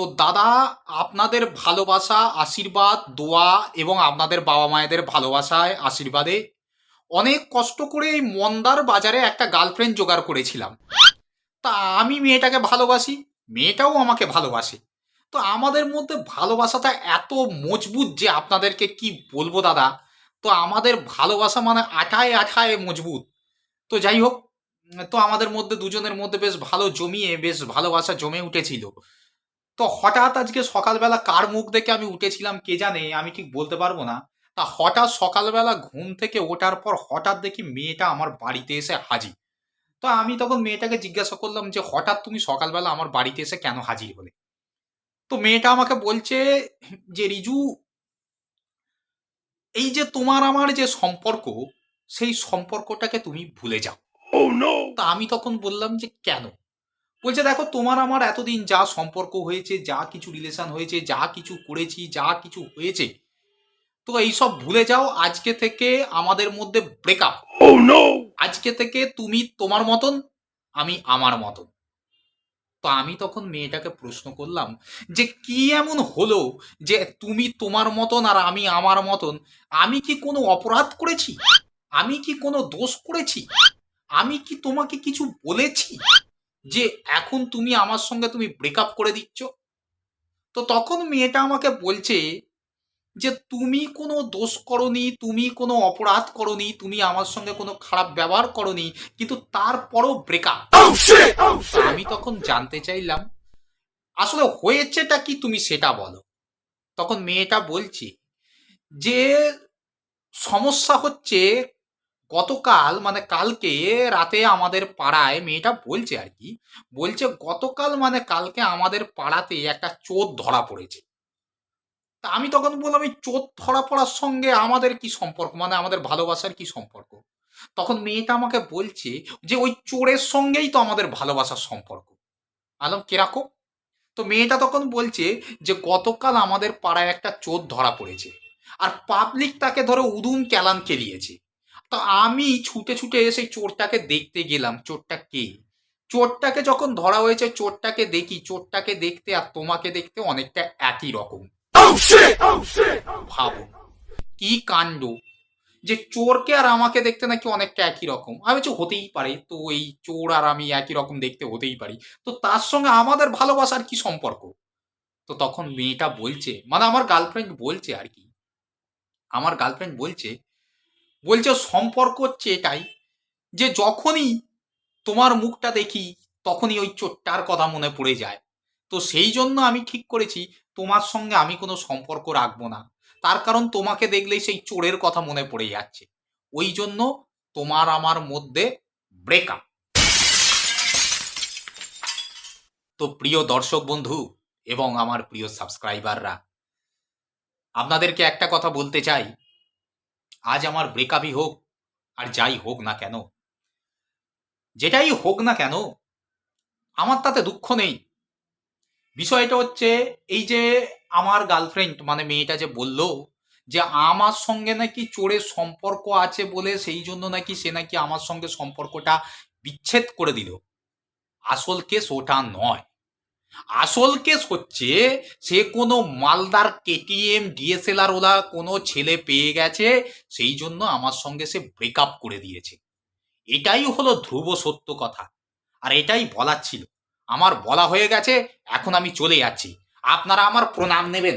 তো দাদা, আপনাদের ভালোবাসা, আশীর্বাদ, দোয়া এবং আপনাদের বাবা মায়েদের ভালোবাসায় আশীর্বাদে অনেক কষ্ট করে এই মন্দার বাজারে একটা গার্লফ্রেন্ড জোগাড় করেছিলাম। তা আমি মেয়েটাকে ভালোবাসি, মেয়েটাও আমাকে ভালোবাসে। তো আমাদের মধ্যে ভালোবাসাটা এত মজবুত যে আপনাদেরকে কি বলবো দাদা। তো আমাদের ভালোবাসা মানে আঠায় আঠায় মজবুত। তো যাই হোক, তো আমাদের মধ্যে দুজনের মধ্যে বেশ ভালো জমিয়ে বেশ ভালোবাসা জমে উঠেছিল। তো হঠাৎ আজকে সকালবেলা কার মুখ দেখে আমি উঠেছিলাম কে জানে, আমি ঠিক বলতে পারবো না। তা হঠাৎ সকালবেলা ঘুম থেকে ওঠার পর হঠাৎ দেখি মেয়েটা আমার বাড়িতে এসে হাজির। তো আমি তখন মেয়েটাকে জিজ্ঞাসা করলাম যে হঠাৎ তুমি সকালবেলা আমার বাড়িতে এসে কেন হাজির হলে? তো মেয়েটা আমাকে বলছে যে রিজু, এই যে তোমার আমার যে সম্পর্ক, সেই সম্পর্কটাকে তুমি ভুলে যাও। তা আমি তখন বললাম যে কেন? বলছে দেখো, তোমার আমার এতদিন যা সম্পর্ক হয়েছে, যা কিছু রিলেশন হয়েছে, যা কিছু করেছি, যা কিছু হয়েছে, তো এইসব ভুলে যাও। আজকে থেকে আমাদের মধ্যে ব্রেকআপ। আজকে থেকে তুমি তোমার মতন, আমি আমার মতন। তো আমি তখন মেয়েটাকে প্রশ্ন করলাম যে কি এমন হলো যে তুমি তোমার মতন আর আমি আমার মতন? আমি কি কোনো অপরাধ করেছি? আমি কি কোনো দোষ করেছি? আমি কি তোমাকে কিছু বলেছি যে এখন তুমি আমার সঙ্গে তুমি ব্রেকআপ করে দিচ্ছ? তো তখন মেয়েটা আমাকে বলছে যে তুমি কোনো দোষ করনি, তুমি কোনো অপরাধ করনি, তুমি আমার সঙ্গে কোনো খারাপ ব্যবহার করনি, কিন্তু তারপরও ব্রেকআপ। আমি তখন জানতে চাইলাম আসলে হয়েছেটা কি, তুমি সেটা বলো। তখন মেয়েটা বলছে যে সমস্যা হচ্ছে গতকাল মানে কালকে রাতে আমাদের পাড়ায়, মেয়েটা বলছে আর কি, বলছে গতকাল মানে কালকে আমাদের পাড়াতে একটা চোর ধরা পড়েছে। তা আমি তখন বললাম এই চোর ধরা পড়ার সঙ্গে আমাদের কি সম্পর্ক, মানে আমাদের ভালোবাসার কি সম্পর্ক? তখন মেয়েটা আমাকে বলছে যে ওই চোরের সঙ্গেই তো আমাদের ভালোবাসার সম্পর্ক। আলাম কিরকম? তো মেয়েটা তখন বলছে যে গতকাল আমাদের পাড়ায় একটা চোর ধরা পড়েছে আর পাবলিক তাকে ধরে উদুম কেলান কেলিয়েছে। তো আমি ছুটে ছুটে এসে চোরটাকে দেখতে গেলাম, চোরটা কে। চোরটাকে যখন ধরা হয়েছে, চোরটাকে দেখি, চোরটাকে দেখতে আর তোমাকে দেখতে অনেকটা একই রকম। ভাবুন কি কাণ্ড, যে চোরকে আর আমাকে দেখতে নাকি অনেকটা একই রকম। আমি বলছি হতেই পারে, তো এই চোর আর আমি একই রকম দেখতে হতেই পারি, তো তার সঙ্গে আমাদের ভালোবাসার কি সম্পর্ক? তো তখন মেয়েটা বলছে, মানে আমার গার্লফ্রেন্ড বলছে আর কি, আমার গার্লফ্রেন্ড বলছে, বলছে সম্পর্ক হচ্ছে এটাই যে যখনই তোমার মুখটা দেখি তখনই ওই চোরটার কথা মনে পড়ে যায়। তো সেই জন্য আমি ঠিক করেছি তোমার সঙ্গে আমি কোনো সম্পর্ক রাখবো না। তার কারণ তোমাকে দেখলেই সেই চোরের কথা মনে পড়ে যাচ্ছে। ওই জন্য তোমার আমার মধ্যে ব্রেকআপ। তো প্রিয় দর্শক বন্ধু এবং আমার প্রিয় সাবস্ক্রাইবাররা, আপনাদেরকে একটা কথা বলতে চাই, আজ আমার ব্রেকআপই হোক আর যাই হোক না কেন, যেটাই হোক না কেন, আমার তাতে দুঃখ নেই। বিষয়টা হচ্ছে এই যে আমার গার্লফ্রেন্ড মানে মেয়েটা যে বলল যে আমার সঙ্গে নাকি চোরের সম্পর্ক আছে বলে সেই জন্য নাকি সে নাকি আমার সঙ্গে সম্পর্কটা বিচ্ছেদ করে দিল। আসল কেস ওটা নয়। আসল কেস হচ্ছে সে কোনো মালদার কেটিএম ডিএসএলআর ওলা কোনো ছেলে পেয়ে গেছে, সেই জন্য আমার সঙ্গে সে ব্রেকআপ করে দিয়েছে। এটাই হলো ধ্রুব সত্য কথা। আর এটাই বলার ছিল। আমার বলা হয়ে গেছে, এখন আমি চলে যাচ্ছি। আপনারা আমার প্রণাম নেবেন।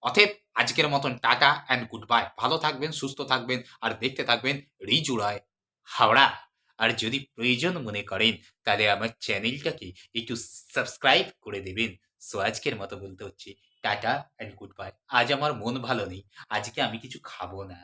অতএব আজকের মতন টাটা অ্যান্ড গুড বাই। ভালো থাকবেন, সুস্থ থাকবেন আর দেখতে থাকবেন রিজু রায় হাওড়া। আর যদি প্রয়োজন মনে করেন তাহলে আমার চ্যানেলটাকে একটু সাবস্ক্রাইব করে দেবেন। সো আজকের মতো বলতে হচ্ছে টাটা অ্যান্ড গুড বাই। আজ আমার মন ভালো নেই, আজকে আমি কিছু খাবো না।